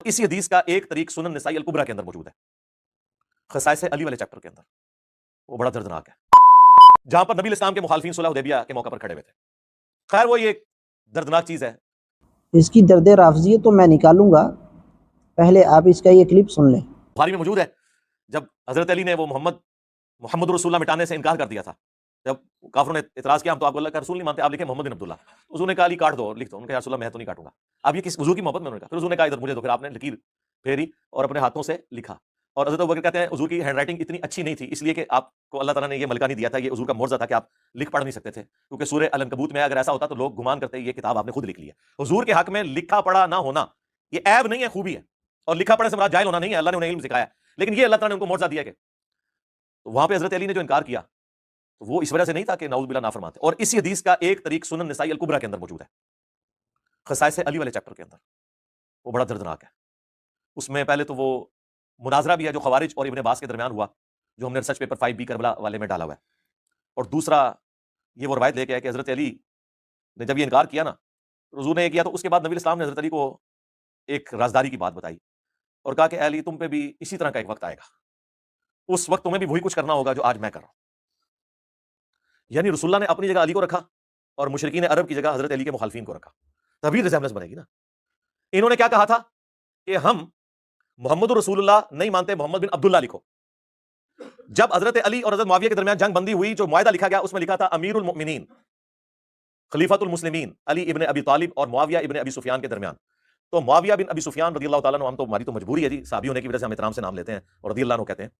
اسی حدیث کا ایک طریق سنن نسائی الکبریٰ کے اندر موجود ہے، خصائص علی والے چیپٹر کے اندر، وہ بڑا دردناک ہے، جہاں پر نبی اسلام کے مخالفین صلح حدیبیہ کے موقع پر کھڑے ہوئے تھے۔ خیر وہ یہ دردناک چیز ہے۔ اس کی درد رافضیت تو میں نکالوں گا، پہلے آپ اس کا یہ کلپ سن لیں۔ بخاری میں موجود ہے، جب حضرت علی نے وہ محمد رسول اللہ مٹانے سے انکار کر دیا تھا، جب کافروں نے اعتراض کیا ہم تو آپ کو اللہ کا رسول نہیں مانتے، آپ لکھیں محمد بن عبداللہ، حضور نے کہا علی کاٹ دو اور لکھ دو، انہوں نے کہا یا رسول اللہ میں تو نہیں کاٹوں گا، اب یہ کس حضور کی محبت میں، انہوں نے کہا، پھر حضور نے کہا ادھر مجھے دو، پھر آپ نے لکیر پھیری اور اپنے ہاتھوں سے لکھا، اور حضرت ابوبکر کہتے ہیں حضور کی ہینڈ رائٹنگ اتنی اچھی نہیں تھی، اس لیے کہ آپ کو اللہ تعالیٰ نے یہ ملکہ نہیں دیا تھا، یہ حضور کا معجزہ تھا کہ آپ لکھ پڑھ نہیں سکتے تھے، کیونکہ سورہ العنکبوت میں اگر ایسا ہوتا تو لوگ گمان کرتے یہ کتاب آپ نے خود لکھ لی ہے۔ حضور کے حق میں لکھا پڑھا نہ ہونا یہ عیب نہیں ہے، خوبی ہے، اور لکھا پڑھنے سے مراد جاہل ہونا نہیں ہے، اللہ نے انہیں علم سکھایا، لیکن یہ اللہ تعالیٰ نے ان کو معجزہ دیا کہ وہاں پہ حضرت علی نے جو انکار کیا تو وہ اس وجہ سے نہیں تھا کہ نعوذ باللہ نافرمان تھے۔ اور اسی حدیث کا ایک طریق سنن نسائی الکبریٰ کے اندر موجود ہے، خصائص علی والے چیپٹر کے اندر، وہ بڑا دردناک ہے۔ اس میں پہلے تو وہ مناظرہ بھی ہے جو خوارج اور ابن عباس کے درمیان ہوا، جو ہم نے ریسرچ پیپر 5B کربلا والے میں ڈالا ہوا ہے، اور دوسرا یہ وہ روایت لے کے ہے کہ حضرت علی نے جب یہ انکار کیا نا، حضور نے یہ کیا تو اس کے بعد نبی اسلام نے حضرت علی کو ایک رازداری کی بات بتائی اور کہا کہ اے علی تم پہ بھی اسی طرح کا ایک وقت آئے گا، اس وقت تمہیں بھی وہی کچھ کرنا ہوگا جو آج میں کر رہا ہوں۔ یعنی رسول اللہ نے اپنی جگہ علی کو رکھا اور مشرکین عرب کی جگہ حضرت علی کے مخالفین کو رکھا، تبھی ریزیمبلنس بنے گی نا۔ انہوں نے کیا کہا تھا کہ ہم محمد رسول اللہ نہیں مانتے، محمد بن عبداللہ لکھو۔ جب حضرت علی اور حضرت معاویہ کے درمیان جنگ بندی ہوئی، جو معاہدہ لکھا گیا اس میں لکھا تھا امیر المؤمنین خلیفۃ المسلمین علی ابن ابی طالب اور معاویہ ابن ابی سفیان کے درمیان۔ تو معاویہ بن ابی سفیان رضی اللہ تعالیٰ عنہ، ہم تو ہماری تو مجبوری ہے جی، صحابی ہونے کی وجہ سے ہم احترام سے نام لیتے ہیں اور رضی اللہ عنہ کہتے ہیں،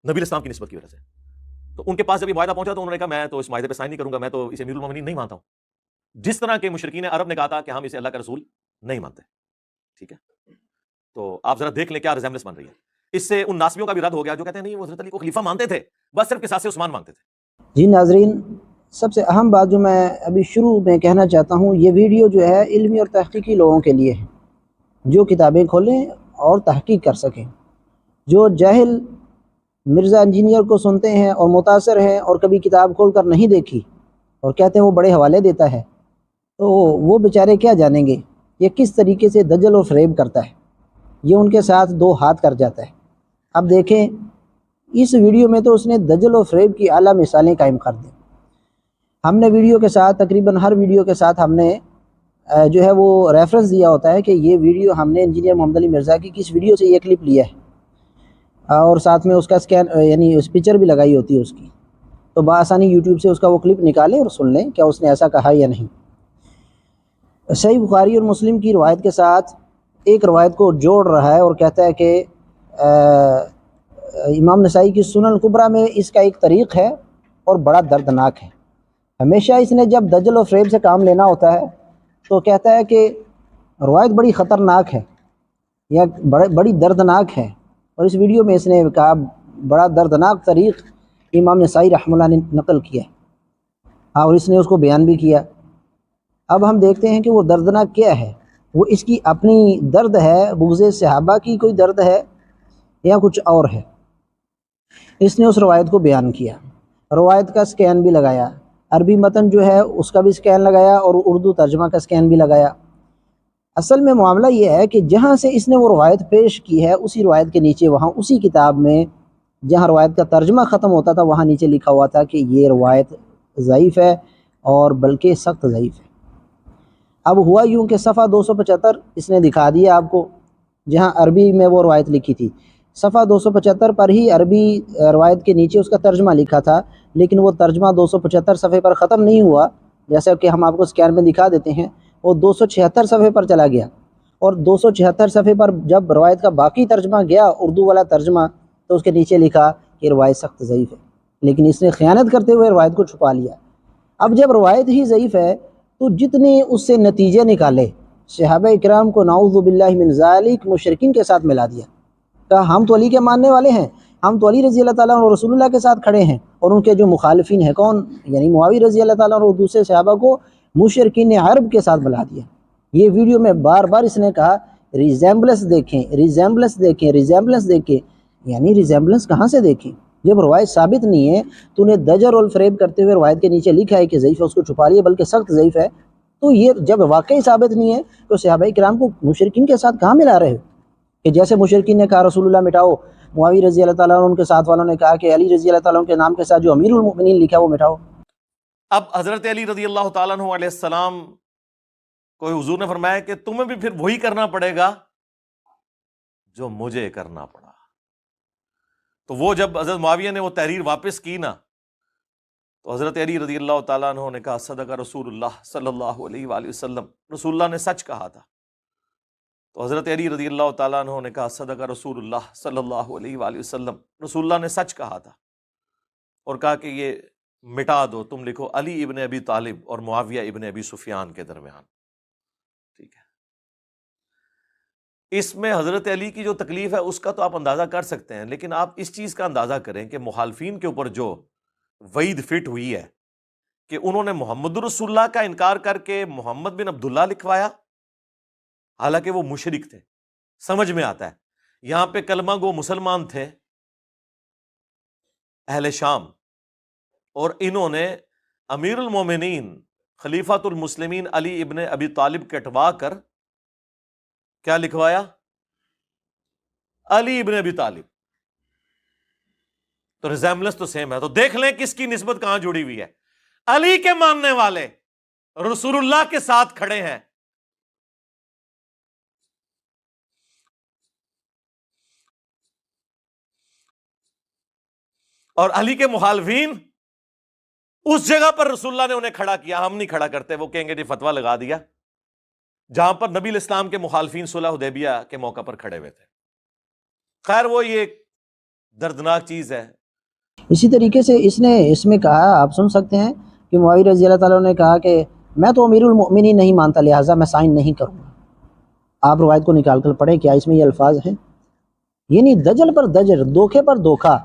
نبی اسلام کی نسبت کی وجہ سے۔ تو ان کے پاس جب یہ معاہدہ پہنچا تو انہوں نے کہا میں تو اس معاہدے پہ سائن نہیں کروں گا، میں تو اسے امیر المؤمنین نہیں مانتا ہوں، جس طرح کے مشرکین عرب نے کہا تھا کہ ہم اسے اللہ کا رسول نہیں مانتے۔ ٹھیک ہے، تو آپ ذرا دیکھ لیں کیا ریزیمبلنس بن رہی ہے۔ اس سے ان ناسبیوں کا بھی رد ہو گیا جو کہتے ہیں نہیں وہ حضرت علی کو خلیفہ مانتے تھے، بس صرف قصاص عثمان مانگتے تھے۔ جی ناظرین، سب سے اہم بات جو میں ابھی شروع میں کہنا چاہتا ہوں، یہ ویڈیو جو ہے علمی اور تحقیقی لوگوں کے لیے ہے، جو کتابیں کھولیں اور تحقیق کر سکیں۔ جو جاہل مرزا انجینئر کو سنتے ہیں اور متاثر ہیں اور کبھی کتاب کھول کر نہیں دیکھی اور کہتے ہیں وہ بڑے حوالے دیتا ہے، تو وہ بیچارے کیا جانیں گے یہ کس طریقے سے دجل و فریب کرتا ہے، یہ ان کے ساتھ دو ہاتھ کر جاتا ہے۔ اب دیکھیں اس ویڈیو میں تو اس نے دجل و فریب کی اعلیٰ مثالیں قائم کر دیں۔ ہم نے ویڈیو کے ساتھ تقریباً ہر ویڈیو کے ساتھ ہم نے جو ہے وہ ریفرنس دیا ہوتا ہے کہ یہ ویڈیو ہم نے انجینئر محمد علی مرزا کی کس ویڈیو سے یہ کلپ لیا ہے، اور ساتھ میں اس کا اسکین یعنی اس پکچر بھی لگائی ہوتی ہے اس کی، تو بآسانی یوٹیوب سے اس کا وہ کلپ نکالیں اور سن لیں کیا اس نے ایسا کہا یا نہیں۔ صحیح بخاری اور مسلم کی روایت کے ساتھ ایک روایت کو جوڑ رہا ہے اور کہتا ہے کہ امام نسائی کی سنن الکبریٰ میں اس کا ایک طریق ہے اور بڑا دردناک ہے۔ ہمیشہ اس نے جب دجل و فریب سے کام لینا ہوتا ہے تو کہتا ہے کہ روایت بڑی خطرناک ہے یا بڑی دردناک ہے، اور اس ویڈیو میں اس نے کہا بڑا دردناک طریق امام نسائی رحمہ اللہ نے نقل کیا ہے، اور اس نے اس کو بیان بھی کیا۔ اب ہم دیکھتے ہیں کہ وہ دردناک کیا ہے، وہ اس کی اپنی درد ہے، بغض صحابہ کی کوئی درد ہے یا کچھ اور ہے۔ اس نے اس روایت کو بیان کیا، روایت کا سکین بھی لگایا، عربی متن جو ہے اس کا بھی سکین لگایا اور اردو ترجمہ کا سکین بھی لگایا۔ اصل میں معاملہ یہ ہے کہ جہاں سے اس نے وہ روایت پیش کی ہے اسی روایت کے نیچے وہاں اسی کتاب میں جہاں روایت کا ترجمہ ختم ہوتا تھا وہاں نیچے لکھا ہوا تھا کہ یہ روایت ضعیف ہے اور بلکہ سخت ضعیف ہے۔ اب ہوا یوں کہ صفحہ 275 اس نے دکھا دیا آپ کو، جہاں عربی میں وہ روایت لکھی تھی، صفحہ 275 پر ہی عربی روایت کے نیچے اس کا ترجمہ لکھا تھا، لیکن وہ ترجمہ 275 صفحے پر ختم نہیں ہوا، جیسا کہ ہم آپ کو سکین میں دکھا دیتے ہیں، وہ 276 صفحے پر چلا گیا، اور 276 صفحے پر جب روایت کا باقی ترجمہ گیا اردو والا ترجمہ تو اس کے نیچے لکھا کہ روایت سخت ضعیف ہے، لیکن اس نے خیانت کرتے ہوئے روایت کو چھپا لیا۔ اب جب روایت ہی ضعیف ہے تو جتنے اس سے نتیجے نکالے صحابہ اکرام کو نعوذ باللہ من ذالک مشرکین کے ساتھ ملا دیا، کہا ہم تو علی کے ماننے والے ہیں، ہم تو علی رضی اللہ تعالیٰ عنہ رسول اللہ کے ساتھ کھڑے ہیں، اور ان کے جو مخالفین ہیں کون، یعنی معاویہ رضی اللہ تعالیٰ عنہ اور دوسرے صحابہ کو مشرکین عرب کے ساتھ ملا دیا۔ یہ ویڈیو میں بار بار اس نے کہا ریزیمبلنس دیکھیں، ریزیمبلنس دیکھیں، ریزیمبلنس دیکھیں، یعنی ریزیمبلنس کہاں سے دیکھیں جب روایت ثابت نہیں ہے؟ تو نے دجل اور فریب کرتے ہوئے روایت کے نیچے لکھا ہے کہ ضعیف ہے، اس کو چھپا لیا بلکہ سخت ضعیف ہے، تو یہ جب واقعی ثابت نہیں ہے تو صحابہ کرام کو مشرکین کے ساتھ کہاں ملا رہے ہو؟ کہ جیسے مشرکین نے کہا رسول اللہ مٹاؤ، معاویہ رضی اللہ تعالیٰ عنہ ان کے ساتھ والوں نے کہا کہ علی رضی اللہ تعالیٰ عنہ کے نام کے ساتھ جو امیر المؤمنین لکھا وہ مٹاؤ۔ اب حضرت علی رضی اللہ تعالیٰ عنہ علیہ السلام کو حضور نے فرمایا کہ تمہیں بھی پھر وہی کرنا پڑے گا جو مجھے کرنا پڑا۔ تو وہ جب حضرت معاویہ نے وہ تحریر واپس کی نا، تو حضرت علی رضی اللہ تعالیٰ عنہ نے کہا صدق رسول اللہ صلی اللہ علیہ وآلہ وسلم، رسول اللہ نے سچ کہا تھا۔ تو حضرت علی رضی اللہ تعالیٰ عنہ نے کہا صدق رسول اللہ صلی اللہ علیہ وآلہ وسلم، رسول اللہ نے سچ کہا تھا، اور کہا کہ یہ مٹا دو، تم لکھو علی ابن ابی طالب اور معاویہ ابن ابی سفیان کے درمیان۔ ٹھیک ہے، اس میں حضرت علی کی جو تکلیف ہے اس کا تو آپ اندازہ کر سکتے ہیں، لیکن آپ اس چیز کا اندازہ کریں کہ مخالفین کے اوپر جو وعید فٹ ہوئی ہے کہ انہوں نے محمد رسول اللہ کا انکار کر کے محمد بن عبداللہ لکھوایا، حالانکہ وہ مشرک تھے۔ سمجھ میں آتا ہے، یہاں پہ کلمہ گو مسلمان تھے اہل شام، اور انہوں نے امیر المومنین خلیفۃ المسلمین علی ابن ابی طالب کٹوا کر کیا لکھوایا؟ علی ابن ابی طالب۔ تو ریزیمبلنس تو سیم ہے، تو دیکھ لیں کس کی نسبت کہاں جڑی ہوئی ہے۔ علی کے ماننے والے رسول اللہ کے ساتھ کھڑے ہیں، اور علی کے مخالفین اس جگہ پر رسول اللہ نے انہیں کھڑا کیا۔ ہم نہیں کھڑا کرتے، وہ کہیں گے جی فتویٰ لگا دیا، جہاں پر نبی الاسلام کے مخالفین صلح حدیبیہ کے موقع پر کھڑے ہوئے تھے۔ خیر وہ یہ ایک دردناک چیز ہے۔ اسی طریقے سے اس نے اس میں کہا، آپ سن سکتے ہیں کہ معاویہ رضی اللہ تعالیٰ نے کہا کہ میں تو امیر المؤمنین نہیں مانتا، لہٰذا میں سائن نہیں کروں گا۔ آپ روایت کو نکال کر پڑھیں، کیا اس میں یہ الفاظ ہیں؟ یعنی دجل پر دجل، دھوکے پر دھوکا۔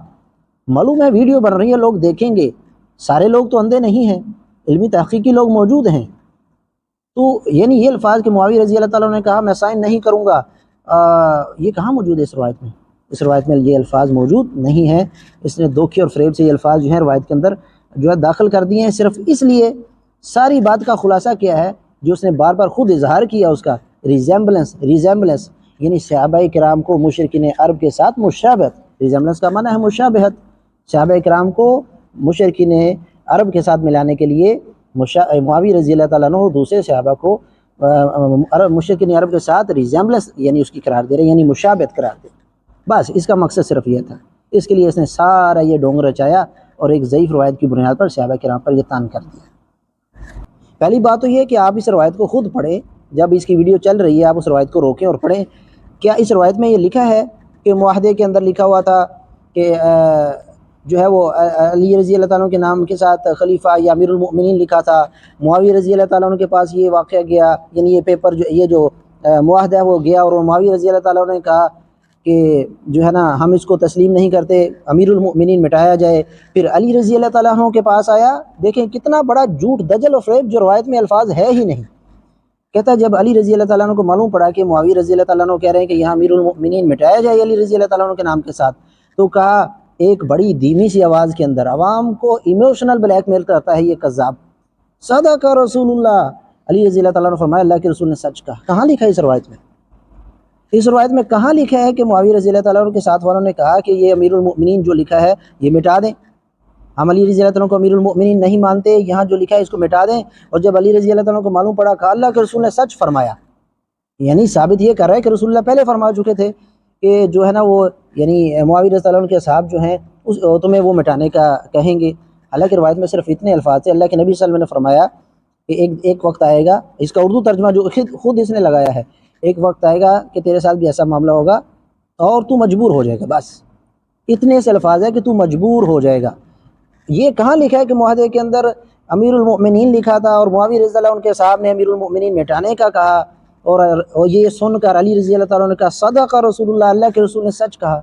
معلوم ہے ویڈیو بن رہی ہے، لوگ دیکھیں گے، سارے لوگ تو اندھے نہیں ہیں، علمی تحقیقی لوگ موجود ہیں۔ تو یعنی یہ الفاظ کہ معاویہ رضی اللہ تعالیٰ نے کہا میں سائن نہیں کروں گا، یہ کہاں موجود ہے اس روایت میں؟ اس روایت میں یہ الفاظ موجود نہیں ہیں۔ اس نے دھوکے اور فریب سے یہ الفاظ جو ہیں روایت کے اندر جو ہے داخل کر دیے ہیں، صرف اس لیے ساری بات کا خلاصہ کیا ہے جو اس نے بار بار خود اظہار کیا، اس کا ریزیمبلنس، یعنی صحابہ کرام کو مشرکین عرب کے ساتھ مشابہت۔ ریزیمبلنس کا معنی ہے مشابہت، صحابہ کرام کو مشرکین عرب کے ساتھ ملانے کے لیے معاویہ رضی اللہ تعالیٰ عنہ دوسرے صحابہ کو مشرکین عرب کے ساتھ ریزیمبلنس یعنی اس کی قرار دے رہے ہیں، یعنی مشابہت قرار دے رہے ہیں۔ بس اس کا مقصد صرف یہ تھا، اس کے لیے اس نے سارا یہ ڈونگ رچایا اور ایک ضعیف روایت کی بنیاد پر صحابہ کرام پر یہ تان کر دیا۔ پہلی بات تو یہ کہ آپ اس روایت کو خود پڑھیں، جب اس کی ویڈیو چل رہی ہے آپ اس روایت کو روکیں اور پڑھیں۔ کیا اس روایت میں یہ لکھا ہے کہ معاہدے کے اندر لکھا ہوا تھا کہ جو ہے وہ علی رضی اللہ تعالیٰ کے نام کے ساتھ خلیفہ یا امیر المؤمنین لکھا تھا، معاویہ رضی اللہ تعالیٰ عنہ کے پاس یہ واقعہ گیا، یعنی یہ پیپر یہ جو معاہدہ ہے وہ گیا، اور معاویہ رضی اللہ تعالیٰ عنہ نے کہا کہ جو ہے نا ہم اس کو تسلیم نہیں کرتے، امیر المؤمنین مٹایا جائے۔ پھر علی رضی اللہ تعالیٰ عنہ کے پاس آیا، دیکھیں کتنا بڑا جھوٹ، دجل و فریب، جو روایت میں الفاظ ہے ہی نہیں۔ کہتا ہے جب علی رضی اللہ تعالیٰ عنہ کو معلوم پڑا کہ معاویہ رضی اللہ تعالیٰ عنہ کہہ رہے ہیں کہ یہاں امیر المؤمنین مٹایا جائے علی رضی اللہ تعالیٰ عنہ کے نام کے ساتھ، تو کہا ایک بڑی دھیمی سی آواز کے اندر، عوام کو ایموشنل بلیک میل کرتا ہے یہ کذاب، صدق رسول اللہ۔ علی رضی اللہ تعالیٰ عنہ فرمایا اللہ کے رسول نے سچ کہا۔ کہاں لکھا ہے اس روایت میں؟ اس روایت میں کہاں لکھا ہے کہ معاویہ رضی اللہ تعالیٰ عنہ کے ساتھ والوں نے کہا کہ یہ امیر المؤمنین جو لکھا ہے یہ مٹا دیں، ہم علی رضی اللہ تعالیٰ عنہ کو امیر المؤمنین نہیں مانتے، یہاں جو لکھا ہے اس کو مٹا دیں؟ اور جب علی رضی اللہ تعالیٰ عنہ کو معلوم پڑا، کہا اللہ کے رسول نے سچ فرمایا، یعنی ثابت یہ کر رہا ہے کہ رسول اللہ پہلے فرما چکے تھے کہ جو ہے نا وہ یعنی معاویہ رضی اللہ عنہ کے اصحاب جو ہیں تمہیں وہ مٹانے کا کہیں گے۔ حالانکہ روایت میں صرف اتنے الفاظ تھے، اللہ کے نبی صلی اللہ علیہ وسلم نے فرمایا کہ ایک وقت آئے گا، اس کا اردو ترجمہ جو خود اس نے لگایا ہے، ایک وقت آئے گا کہ تیرے ساتھ بھی ایسا معاملہ ہوگا اور تو مجبور ہو جائے گا، بس اتنے سے الفاظ ہے کہ تو مجبور ہو جائے گا۔ یہ کہاں لکھا ہے کہ معاہدے کے اندر امیر المؤمنین لکھا تھا اور معاویہ رضی اللہ عنہ کے صاحب نے امیر المؤمنین مٹانے کا کہا، اور یہ سن کر علی رضی اللہ تعالیٰ نے کہا صدق رسول اللہ، اللہ کے رسول نے سچ کہا؟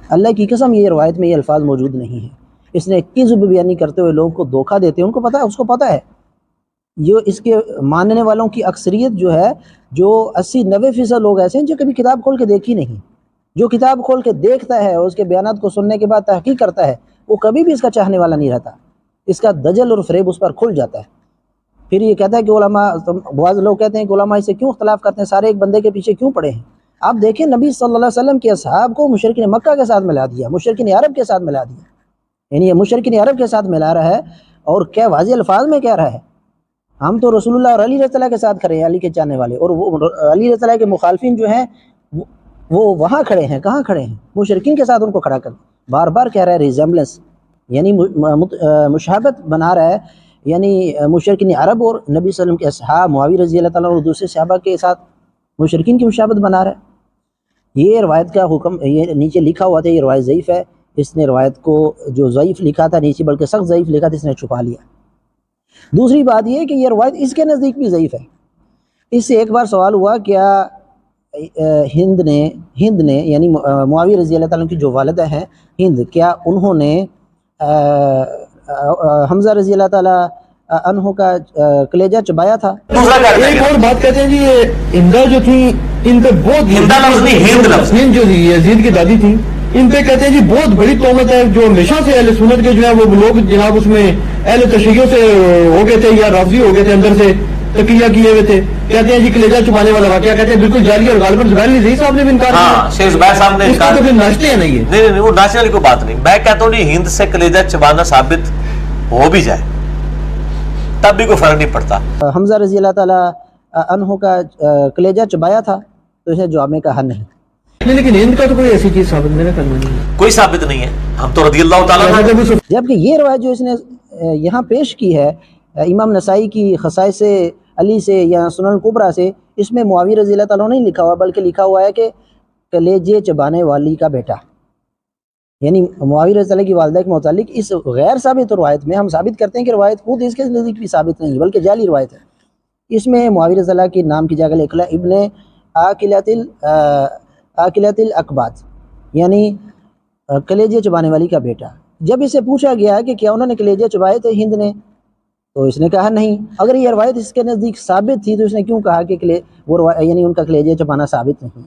اللہ کی قسم یہ روایت میں یہ الفاض موجود نہیں ہیں۔ اس نے کذب بیانی کرتے ہوئے لوگوں کو دھوکہ دیتے ہیں، ان کو پتہ ہے، اس کو پتہ ہے، یہ اس کے ماننے والوں کی اکثریت جو ہے، جو 80-90% لوگ ایسے ہیں جو کبھی کتاب کھول کے دیکھی نہیں۔ جو کتاب کھول کے دیکھتا ہے اور اس کے بیانات کو سننے کے بعد تحقیق کرتا ہے، وہ کبھی بھی اس کا چاہنے والا نہیں رہتا، اس کا دجل اور فریب اس پر کھل جاتا ہے۔ پھر یہ کہتا ہے کہ علماء، بعض لوگ کہتے ہیں کہ علماء اسے کیوں اختلاف کرتے ہیں، سارے ایک بندے کے پیچھے کیوں پڑے ہیں؟ آپ دیکھیں نبی صلی اللہ علیہ وسلم کے اصحاب کو مشرکین مکہ کے ساتھ ملا دیا، مشرکین عرب کے ساتھ ملا دیا، یعنی یہ مشرکین عرب کے ساتھ ملا رہا ہے، اور کیا واضح الفاظ میں کہہ رہا ہے ہم تو رسول اللہ اور علی رضی اللہ کے ساتھ کھڑے ہیں، علی کے چاہنے والے، اور وہ علی رضی اللہ کے مخالفین جو ہیں وہ وہاں کھڑے ہیں، کہاں کھڑے ہیں؟ مشرکین کے ساتھ ان کو کھڑا کر بار بار کہہ رہا ہے ریزمبلنس، یعنی مشابہت بنا رہا ہے، یعنی مشرکین عرب اور نبی صلی اللہ علیہ وسلم کے اصحاب معاویہ رضی اللہ تعالیٰ اور دوسرے صحابہ کے ساتھ مشرکین کی مشابہت بنا رہا ہے۔ یہ روایت کا حکم، یہ نیچے لکھا ہوا تھا، یہ روایت ضعیف ہے، اس نے روایت کو جو ضعیف لکھا تھا نیچے، بلکہ سخت ضعیف لکھا تھا، اس نے چھپا لیا۔ دوسری بات یہ کہ یہ روایت اس کے نزدیک بھی ضعیف ہے۔ اس سے ایک بار سوال ہوا، کیا ہند نے یعنی معاویہ رضی اللہ تعالیٰ کی جو والدہ ہیں ہند، کیا انہوں نے حمزہ رضی اللہ تعالیٰ عنہ کا کلیجہ چبایا تھا؟ ایک اور بات کہتے ہیں جی، یہ ہندا جو تھی ان پہ بہت، ہندا لفظ نہیں، ہند لفظ، ہند جو تھی یزید کی دادی تھی، ان پہ کہتے ہیں جی بہت بڑی تہمت ہے، جو ہمیشہ سے اہل سنت کے جو ہے وہ لوگ جناب اس میں اہل تشیعوں سے ہو گئے تھے یا رافضی ہو گئے تھے، اندر سے تقیہ کیے ہوئے تھے، کہتے ہیں جی کلیجہ چھپانے والا واقعہ کہتے ہیں بالکل جعلی، اور غالباً زبیر علی صاحب نے بھی انکار کیا۔ ہاں شیخ زبیر صاحب نے اس کا تو پھر ناشتے ہیں نہیں یہ، نہیں وہ ناچنے والی کوئی بات نہیں۔ میں کہتا ہوں نہیں، ہند سے کلیجہ چبانا ثابت ہو بھی جائے تب بھی کوئی فرق نہیں پڑتا۔ حمزہ رضی اللہ تعالیٰ عنہ کا کلیجہ چبایا تھا، تو اسے جواب میں کہا نہیں۔ لیکن ہند کا تو کوئی ایسی چیز ثابت میرا خیال میں نہیں ہے، کوئی ثابت نہیں ہے، ہم تو رضی اللہ تعالیٰ عنہ۔ جبکہ یہ روایت جو اس نے یہاں پیش کی ہے امام نسائی کی خصائص علی سے یا سنن الکبریٰ سے، اس میں معاویہ رضی اللہ تعالیٰ نہیں لکھا ہوا، بلکہ لکھا ہوا ہے کہ کلیجے چبانے والی کا بیٹا، یعنی معاویہ رضی اللہ کی والدہ کے متعلق اس غیر ثابت روایت میں ہم ثابت کرتے ہیں کہ روایت خود اس کے نزدیک بھی ثابت نہیں بلکہ جعلی روایت ہے۔ اس میں معاویہ رضی اللہ کے نام کی جگہ لکھا ہے ابن عاقلۃ الاقباط، یعنی کلیجے چبانے والی کا بیٹا۔ جب اسے پوچھا گیا کہ کیا انہوں نے کلیجے چبائے تھے ہند نے، تو اس نے کہا نہیں۔ اگر یہ روایت اس کے نزدیک ثابت تھی تو اس نے کیوں کہا کہ وہ یعنی ان کا کلیجے چبانا ثابت نہیں؟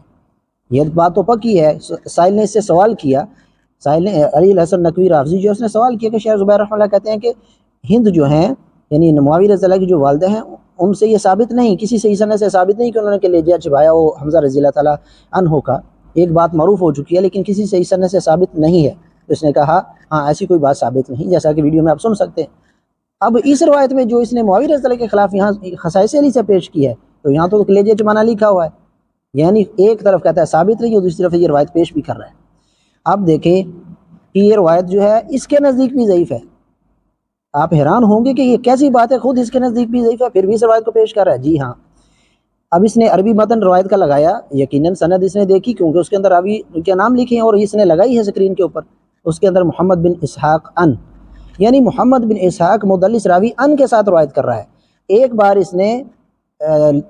یہ بات تو پکی ہے۔ سائل نے اس سے سوال کیا، سائل نے علی الحسن نقوی رافضی جو اس نے سوال کیا کہ شیخ زبیر رحمہ اللہ کہتے ہیں کہ ہند جو ہیں یعنی معاویہ رضی اللہ کی جو والدہ ہیں ان سے یہ ثابت نہیں، کسی صحیح سند سے ثابت نہیں کہ انہوں نے کلیجہ چبایا وہ حمزہ رضی اللہ تعالیٰ عنہ کا۔ ایک بات معروف ہو چکی ہے لیکن کسی صحیح سند سے ثابت نہیں ہے، تو اس نے کہا ہاں ایسی کوئی بات ثابت نہیں، جیسا کہ ویڈیو میں آپ سن سکتے ہیں۔ اب اس روایت میں جو اس نے معاویہ رضی اللہ کے خلاف یہاں خصائص علی سے پیش کی ہے، تو یہاں تو کلیجہ چبانا لکھا ہوا ہے، یعنی ایک طرف کہتا ہے ثابت نہیں اور دوسری طرف یہ روایت پیش بھی کر رہا ہے۔ اب دیکھیں کہ یہ روایت جو ہے اس کے نزدیک بھی ضعیف ہے۔ آپ حیران ہوں گے کہ یہ کیسی بات ہے، خود اس کے نزدیک بھی ضعیف ہے پھر بھی اس روایت کو پیش کر رہا ہے۔ جی ہاں، اب اس نے عربی متن روایت کا لگایا، یقیناً سند اس نے دیکھی کیونکہ اس کے اندر راوی کے نام لکھے ہیں اور اس نے لگائی ہے اسکرین کے اوپر، اس کے اندر محمد بن اسحاق ان، یعنی محمد بن اسحاق مدلس راوی ان کے ساتھ روایت کر رہا ہے۔ ایک بار اس نے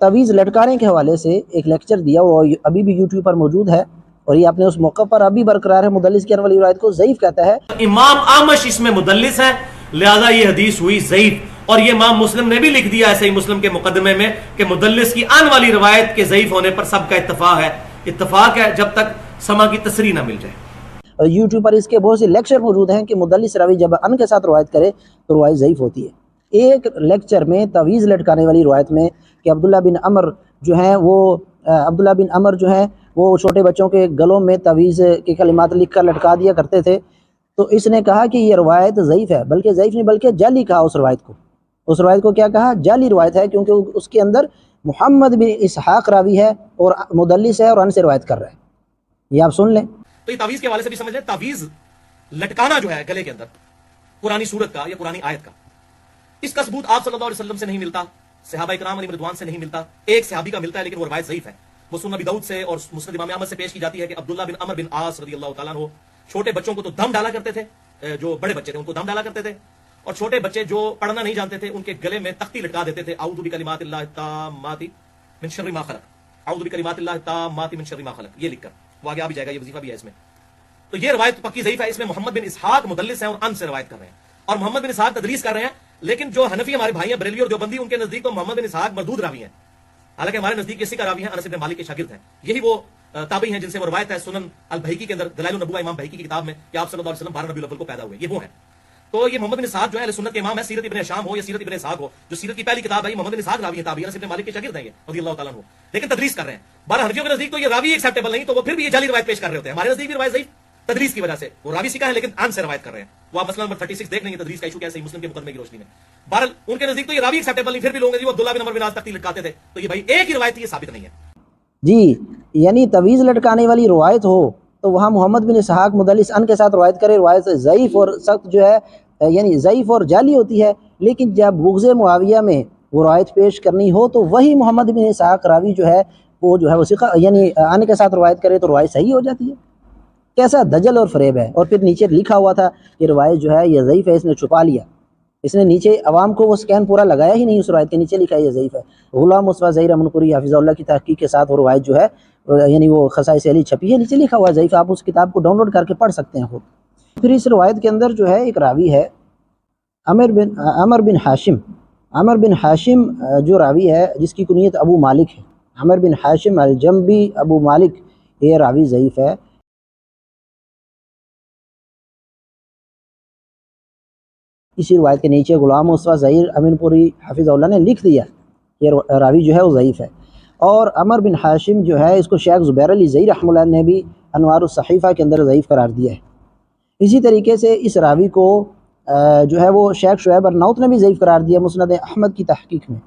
تعویذ لٹکانے کے حوالے سے ایک لیکچر دیا، وہ ابھی بھی یوٹیوب پر موجود ہے اور یہ اپنے اس موقع پر ابھی برقرار ہے، مدلس کی والی روایت کو ضعیف کہتا ہے۔ امام اعمش اس میں مدلس ہے، لہذا یہ حدیث ہوئی ضعیف، اور یہ امام مسلم نے بھی لکھ دیا ہے صحیح مسلم کے مقدمے میں کہ مدلس کی ان والی روایت کے ضعیف ہونے پر سب کا اتفاق ہے جب تک سما کی تصریح نہ مل جائے۔ یوٹیوب پر اس کے بہت سے لیکچر موجود ہیں کہ مدلس راوی جب ان کے ساتھ روایت کرے تو روایت ضعیف ہوتی ہے۔ ایک لیکچر میں تعویذ لٹکانے والی روایت میں کہ عبداللہ بن عمر جو ہیں وہ چھوٹے بچوں کے گلوں میں تعویذ کے کلمات لکھ کر لٹکا دیا کرتے تھے، تو اس نے کہا کہ یہ روایت ضعیف ہے، بلکہ ضعیف نہیں بلکہ جعلی کہا اس روایت کو کیا کہا؟ جعلی روایت ہے، کیونکہ اس کے اندر محمد بن اسحاق راوی ہے اور مدلس ہے اور ان سے روایت کر رہا ہے۔ یہ آپ سن لیں۔ تو یہ تعویذ کے حوالے سے بھی سمجھ لیں، تعویذ لٹکانا جو ہے گلے کے اندر قرآنی صورت کا یا قرآنی آیت کا، اس کا ثبوت آپ صلی اللہ علیہ وسلم سے نہیں ملتا، صحابہ کرام علیہ رضوان سے نہیں ملتا، ایک صحابی کا ملتا ہے لیکن وہ روایت ضعیف ہے۔ وہ سنن ابی داؤد سے اور مسند امام احمد سے پیش کی جاتی ہے کہ عبداللہ بن عمر بن عاص رضی اللہ تعالیٰ عنہ چھوٹے بچوں کو تو دم ڈالا کرتے تھے، جو بڑے بچے تھے ان کو دم ڈالا کرتے تھے، اور چھوٹے بچے جو پڑھنا نہیں جانتے تھے ان کے گلے میں تختی لٹکا دیتے تھے، اعوذ بکلمات اللہ التامات من شر ما خلق، اعوذ بکلمات اللہ التامات من شر ما خلق، یہ لکھ کر وہ آگے آ بھی جائے گا، یہ وظیفہ بھی ہے اس میں۔ تو یہ روایت پکی ضعیف ہے، اس میں محمد بن اسحاق مدلس ہیں اور ان سے روایت کر رہے ہیں، اور محمد بن اسحاق تدریس کر رہے ہیں، لیکن جو حنفی ہمارے بھائی ہیں بریلوی اور دیوبندی، ان کے نزدیک تو محمد بن اسحاق مردود راوی ہیں، حالانکہ ہمارے نزدیک اسی کا راوی ہیں، انس بن مالک کے شاگرد ہیں، یہی وہ تابعی ہیں جن سے وہ روایت ہے سنن البیہقی کے اندر، دلائل النبوہ امام بہقی کی کتاب میں کہ آپ صلی اللہ علیہ وسلم 12 ربیع الاول کو پیدا ہوئے، یہ وہ ہیں۔ تو یہ محمد بن اسحاق جو ہے اہل سنت کے امام ہے، سیرت ابن ہشام ہو یا سیرت ابن اسحاق ہو، جو سیرت کی پہلی کتاب ہے محمد بن اسحاق راوی ہے، تابعی انس بن مالک کے شاگرد ہیں یہ رضی اللہ تعالیٰ عنہ، لیکن تدریس کر رہے ہیں۔ بہرحال حنفیوں کے نزدیک تو یہ راوی ایکسیپٹیبل نہیں، تو وہ پھر بھی یہ جعلی روایت پیش کر رہے ہوتے ہیں۔ ہمارے نزدیک بھی روایت ضعیف تدریس کی وجہ سے، وہ راوی سکا ہے لیکن ان سے روایت کر رہے ہیں، وہ آپ مسئلہ نمبر 36 دیکھ لیں گے تدریس کا ایشو کیسے مسلم کے مقدمے کی روشنی میں۔ بہرحال ان کے نزدیک تو یہ راوی ایکسیپٹیبل نہیں، پھر بھی لوگ ہیں وہ عبداللہ بن عمر بن عاص تک لٹکاتے تھے، تو یہ بھائی ایک ہی روایت یہ ثابت نہیں ہے۔ جی، یعنی تویز لٹکانے والی روایت ہو تو وہاں محمد بن اسحاق مدلس ان کے ساتھ روایت کرے، روایت ضعیف اور سخت جو ہے یعنی ضعیف اور جعلی ہوتی ہے، لیکن جب بغض معاویہ میں وہ روایت پیش کرنی ہو تو وہی محمد بن اسحاق راوی جو ہے وہ ثقہ یعنی ان کے ساتھ روایت کرے تو روایت صحیح ہو جاتی ہے۔ کیسا دجل اور فریب ہے۔ اور پھر نیچے لکھا ہوا تھا کہ روایت جو ہے یہ ضعیف ہے، اس نے چھپا لیا، اس نے نیچے عوام کو وہ سکین پورا لگایا ہی نہیں، اس روایت کے نیچے لکھا ہے یہ ضعیف ہے۔ غلام مصطفیٰ ظہیر امن پوری حافظ اللہ کی تحقیق کے ساتھ وہ روایت جو ہے یعنی وہ خصائص علی چھپی ہے، نیچے لکھا ہوا ہے ضعیف، آپ اس کتاب کو ڈاؤن لوڈ کر کے پڑھ سکتے ہیں خود۔ پھر اس روایت کے اندر جو ہے ایک راوی ہے عمر بن حاشم جو راوی ہے جس کی کنیت ابو مالک ہے، عمر بن حاشم الجنبی ابو مالک، یہ راوی ضعیف ہے۔ اسی روایت کے نیچے غلام مصطفیٰ ظہیر امین پوری حافظ اللہ نے لکھ دیا یہ راوی جو ہے وہ ضعیف ہے۔ اور عمر بن حاشم جو ہے اس کو شیخ زبیر علی ظہیر رحمہ اللہ نے بھی انوار الصحیفہ کے اندر ضعیف قرار دیا ہے۔ اسی طریقے سے اس راوی کو جو ہے وہ شیخ شعیب ارناؤت نے بھی ضعیف قرار دیا مسند احمد کی تحقیق میں۔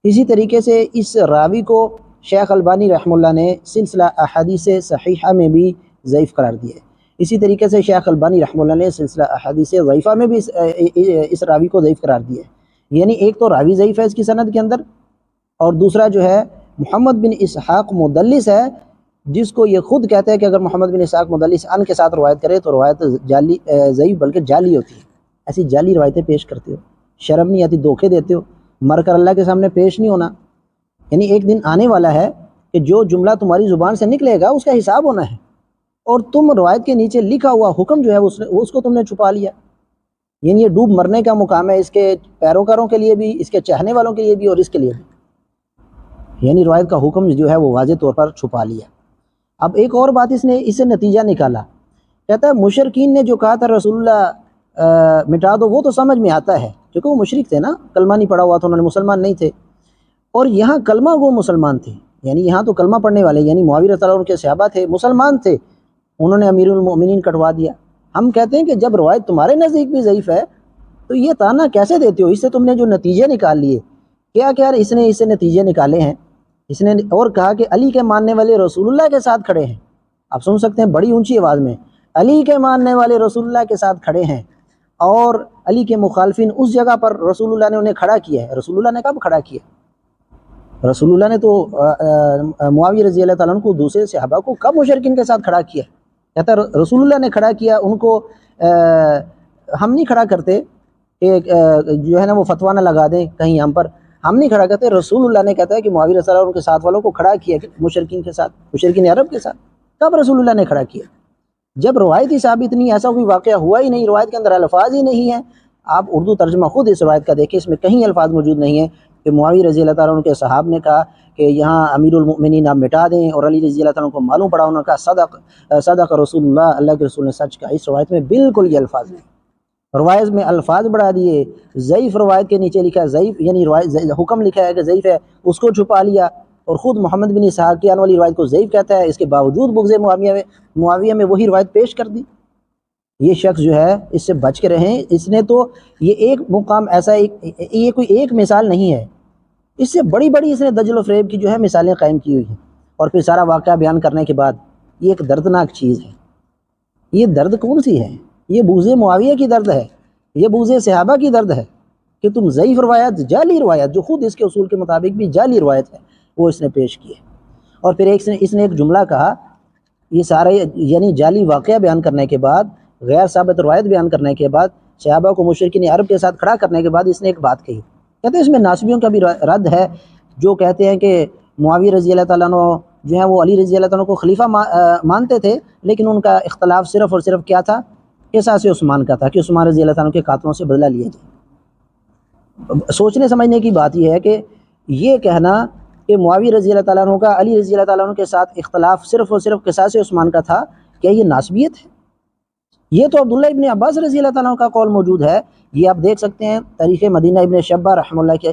اسی طریقے سے اس راوی کو شیخ البانی رحمہ اللہ نے سلسلہ احادیث صحیحہ میں بھی ضعیف قرار دیا ہے۔ اسی طریقے سے شیخ البانی رحمہ اللہ نے سلسلہ احادیث ضعیفہ میں بھی اس راوی کو ضعیف قرار دیا ہے۔ یعنی ایک تو راوی ضعیف ہے اس کی سند کے اندر، اور دوسرا جو ہے محمد بن اسحاق مدلس ہے، جس کو یہ خود کہتے ہیں کہ اگر محمد بن اسحاق مدلس ان کے ساتھ روایت کرے تو روایت جعلی ضعیف بلکہ جعلی ہوتی ہے۔ ایسی جعلی روایتیں پیش کرتے ہو، شرم نہیں آتی، دھوکے دیتے ہو، مر کر اللہ کے سامنے پیش نہیں ہونا۔ یعنی ایک دن آنے والا ہے کہ جو جملہ تمہاری زبان سے نکلے گا اس کا حساب ہونا ہے، اور تم روایت کے نیچے لکھا ہوا حکم جو ہے اس کو تم نے چھپا لیا۔ یعنی یہ ڈوب مرنے کا مقام ہے اس کے پیروکاروں کے لیے بھی، اس کے چاہنے والوں کے لیے بھی، اور اس کے لیے بھی۔ یعنی روایت کا حکم جو ہے وہ واضح طور پر چھپا لیا۔ اب ایک اور بات اس نے اس سے نتیجہ نکالا، کہتا ہے مشرکین نے جو کہا تھا رسول اللہ مٹا دو، وہ تو سمجھ میں آتا ہے کیونکہ وہ مشرک تھے نا، کلمہ نہیں پڑھا ہوا تھا، انہوں نے مسلمان نہیں تھے، اور یہاں کلمہ وہ مسلمان تھے، یعنی یہاں تو کلمہ پڑھنے والے یعنی معاویہ رضی اللہ عنہ کے صحابہ تھے، مسلمان تھے، انہوں نے امیر المؤمنین کٹوا دیا۔ ہم کہتے ہیں کہ جب روایت تمہارے نزدیک بھی ضعیف ہے تو یہ تانا کیسے دیتے ہو؟ اس سے تم نے جو نتیجے نکال لیے، کیا اس نے اس سے نتیجے نکالے ہیں۔ اس نے اور کہا کہ علی کے ماننے والے رسول اللہ کے ساتھ کھڑے ہیں، آپ سن سکتے ہیں بڑی اونچی آواز میں، علی کے ماننے والے رسول اللہ کے ساتھ کھڑے ہیں، اور علی کے مخالفین اس جگہ پر رسول اللہ نے انہیں کھڑا کیا ہے۔ رسول اللہ نے کب کھڑا کیا؟ رسول اللہ نے تو معاویہ رضی اللہ تعالیٰ عنہ کو، دوسرے صحابہ کو کب مشرکین کے ساتھ کھڑا کیا؟ کہتا ہے رسول اللہ نے کھڑا کیا ان کو، ہم نہیں کھڑا کرتے کہ جو ہے نا وہ فتویٰ نہ لگا دیں کہیں ہم پر، ہم نہیں کھڑا کرتے، رسول اللہ نے کہتا ہے کہ معاویہ رضی اللہ عنہ کے ساتھ والوں کو کھڑا کیا مشرکین کے ساتھ، مشرکین عرب کے ساتھ۔ کب رسول اللہ نے کھڑا کیا؟ جب روایت ہی ثابت نہیں، ایسا کوئی واقعہ ہوا ہی نہیں، روایت کے اندر الفاظ ہی نہیں ہیں۔ آپ اردو ترجمہ خود اس روایت کا دیکھیں، اس میں کہیں الفاظ موجود نہیں ہیں کہ معاویہ رضی اللہ تعالیٰ عنہ کے صحاب نے کہا کہ یہاں امیر المؤمنین آپ مٹا دیں، اور علی رضی اللہ تعالیٰ عنہ کو معلوم پڑا، انہوں نے کہا صدق رسول اللہ، اللہ کے رسول نے سچ کہا۔ اس روایت میں بالکل یہ الفاظ نہیں، روایت میں الفاظ بڑھا دیے، ضعیف روایت کے نیچے لکھا ہے ضعیف، یعنی روایت حکم لکھا ہے کہ ضعیف ہے، اس کو چھپا لیا، اور خود محمد بن اسحاق کی آنے والی روایت کو ضعیف کہتا ہے، اس کے باوجود بغض معاویہ میں وہی روایت پیش کر دی۔ یہ شخص جو ہے اس سے بچ کے رہیں، اس نے تو یہ ایک مقام ایسا یہ کوئی ایک مثال نہیں ہے، اس سے بڑی بڑی اس نے دجل و فریب کی جو ہے مثالیں قائم کی ہوئی ہیں، اور پھر سارا واقعہ بیان کرنے کے بعد یہ ایک دردناک چیز ہے۔ یہ درد کون سی ہے؟ یہ بغض معاویہ کی درد ہے، یہ بغض صحابہ کی درد ہے کہ تم ضعیف روایت، جعلی روایت جو خود اس کے اصول کے مطابق بھی جعلی روایت ہے وہ اس نے پیش کی ہے۔ اور پھر اس نے ایک جملہ کہا، یہ سارے یعنی جعلی واقعہ بیان کرنے کے بعد، غیر ثابت روایت بیان کرنے کے بعد، صحابہ کو مشرکین عرب کے ساتھ کھڑا کرنے کے بعد اس نے ایک بات کہی، کہتے ہیں اس میں ناسبیوں کا بھی رد ہے، جو کہتے ہیں کہ معاویہ رضی اللہ تعالیٰ عنہ جو ہے وہ علی رضی اللہ تعالیٰ عنہ کو خلیفہ مانتے تھے، لیکن ان کا اختلاف صرف اور صرف کیا تھا؟ قصاص عثمان کا تھا کہ عثمان رضی اللہ تعالیٰ عنہ کے قاتلوں سے بدلہ لیا جائے۔ سوچنے سمجھنے کی بات یہ ہے کہ یہ کہنا کہ معاویہ رضی اللہ تعالیٰ عنہ کا علی رضی اللہ تعالیٰ عنہ کے ساتھ اختلاف صرف اور صرف قصاص عثمان کا تھا، کیا یہ ناسبیت ہے؟ یہ تو عبداللہ ابن عباس رضی اللہ تعالیٰ عنہ کا قول موجود ہے. یہ آپ دیکھ سکتے ہیں تاریخ مدینہ ابن شبہ رحمہ اللہ کے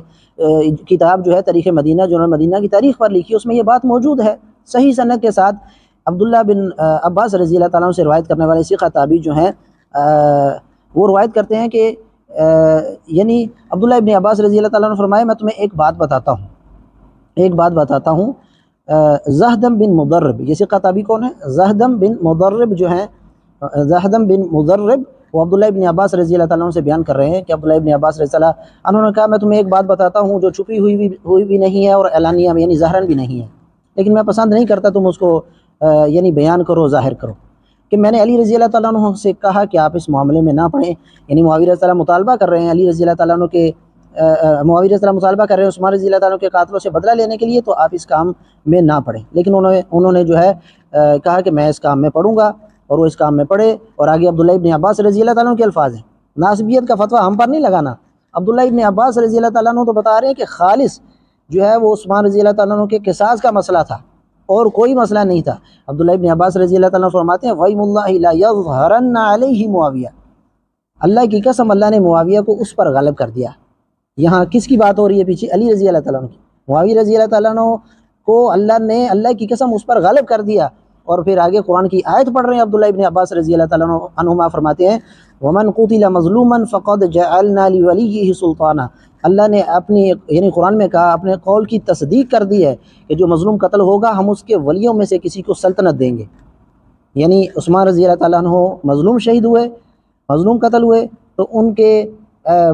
کتاب جو ہے تاریخ مدینہ، جو مدینہ کی تاریخ پر لکھی، اس میں یہ بات موجود ہے صحیح سند کے ساتھ. عبداللہ بن عباس رضی اللہ تعالیٰ عنہ سے روایت کرنے والے ثقہ تابعی جو ہیں وہ روایت کرتے ہیں کہ یعنی عبداللہ ابن عباس رضی اللہ تعالیٰ عنہ فرمائے میں تمہیں ایک بات بتاتا ہوں. زہدم بن مضرب، یہ ثقہ تابعی کون ہے؟ زہدم بن مضرب جو ہیں، زہدم بن مضرب وہ عبداللہ ابن عباس رضی اللہ تعالیٰ عنہ سے بیان کر رہے ہیں کہ عبداللہ ابن عباس رضی اللہ عنہ نے کہا میں تمہیں ایک بات بتاتا ہوں جو چھپی ہوئی بھی نہیں ہے اور اعلانیہ میں یعنی ظاہراً بھی نہیں ہے، لیکن میں پسند نہیں کرتا تم اس کو یعنی بیان کرو، ظاہر کرو، کہ میں نے علی رضی اللہ تعالیٰ عنہ سے کہا کہ آپ اس معاملے میں نہ پڑھیں. یعنی معاویہ رضی اللہ مطالبہ کر رہے ہیں علی رضی اللہ تعالیٰ عنہ کے معاویہ رضی اللہ مطالبہ کر رہے ہیں عثمان رضی اللہ تعالیٰ عنہ کے قاتلوں سے بدلہ لینے کے لیے، تو آپ اس کام میں نہ پڑھیں. لیکن انہوں نے جو ہے کہا کہ میں اس کام میں پڑھوں گا، اور وہ اس کام میں پڑھے. اور آگے عبداللہ ابن عباس رضی اللہ تعالیٰ عنہ کے الفاظ ہیں. ناسبیت کا فتویٰ ہم پر نہیں لگانا. عبداللہ ابن عباس رضی اللہ تعالیٰ عنہ تو بتا رہے ہیں کہ خالص جو ہے وہ عثمان رضی اللہ تعالیٰ عنہ کے قصاص کا مسئلہ تھا اور کوئی مسئلہ نہیں تھا. عبداللہ ابن عباس رضی اللہ تعالیٰ عنہ فرماتے ہیں وَإِمُ اللَّهِ لَا يَظْهَرَنَّ عَلَيْهِ معاویہ، اللہ کی قسم اللہ نے معاویہ کو اس پر غالب کر دیا. یہاں کس کی بات ہو رہی ہے پیچھے؟ علی رضی اللہ تعالیٰ عنہ کی. معاویہ رضی اللہ تعالیٰ عنہ کو اللہ کی قسم اس پر غالب کر دیا. اور پھر آگے قرآن کی آیت پڑھ رہے ہیں عبداللہ ابن عباس رضی اللہ تعالیٰ عنہما فرماتے ہیں وَمَنْ قُتِلَ مَظْلُومًا فَقَدْ جَعَلْنَا لِوَلِيِّهِ سُلْطَانًا، اللہ نے اپنی یعنی قرآن میں کہا اپنے قول کی تصدیق کر دی ہے کہ جو مظلوم قتل ہوگا ہم اس کے ولیوں میں سے کسی کو سلطنت دیں گے. یعنی عثمان رضی اللہ تعالیٰ عنہ مظلوم شہید ہوئے، مظلوم قتل ہوئے، تو ان کے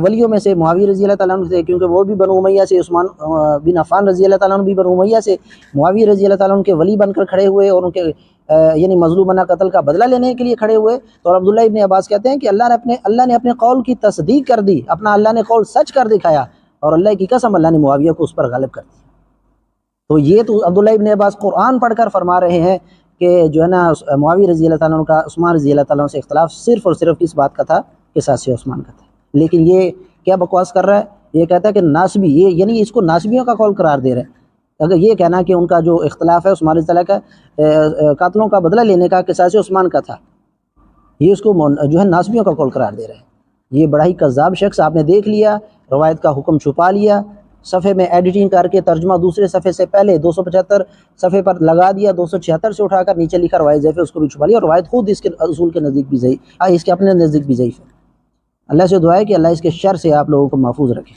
ولیوں میں سے معاویہ رضی اللہ تعالیٰ عنہ سے، کیونکہ وہ بھی بنو امیہ سے، عثمان بن عفان رضی اللہ تعالیٰ عنہ بھی بنو امیہ سے، معاویہ رضی اللہ تعالیٰ عنہ کے ولی بن کر کھڑے ہوئے اور ان کے یعنی مظلومانہ قتل کا بدلہ لینے کے لیے کھڑے ہوئے. تو عبداللہ ابن عباس کہتے ہیں کہ اللہ نے اپنے قول کی تصدیق کر دی، اللہ نے قول سچ کر دکھایا، اور اللہ کی قسم اللہ نے معاویہ کو اس پر غالب کر دیا. تو یہ تو عبداللہ ابن عباس قرآن پڑھ کر فرما رہے ہیں کہ جو ہے نا معاویہ رضی اللہ تعالیٰ عنہ کا عثمان رضی اللہ تعالیٰ عنہ سے اختلاف صرف اور صرف کس بات کا تھا؟ قصاص عثمان کا تھا. لیکن یہ کیا بکواس کر رہا ہے؟ یہ کہتا ہے کہ ناسبی، یہ یعنی اس کو ناسبیوں کا قول قرار دے رہے ہیں. اگر یہ کہنا کہ ان کا جو اختلاف ہے عثمان رضی اللہ کا قاتلوں کا بدلہ لینے کا قصاص عثمان کا تھا، یہ اس کو جو ہے ناسبیوں کا قول قرار دے رہے ہیں. یہ بڑا ہی کذاب شخص، آپ نے دیکھ لیا، روایت کا حکم چھپا لیا، صفحے میں ایڈیٹنگ کر کے ترجمہ دوسرے صفحے سے پہلے 275 صفحے پر لگا دیا، 276 سے اٹھا کر نیچے لکھا روایت ضعیف ہے، اس کو بھی چھپا لیا. اور روایت خود اس کے اصول کے نزدیک بھی ضعیف، اس کے اپنے نزدیک بھی ضعیف ہے. اللہ سے دعا ہے کہ اللہ اس کے شر سے آپ لوگوں کو محفوظ رکھے.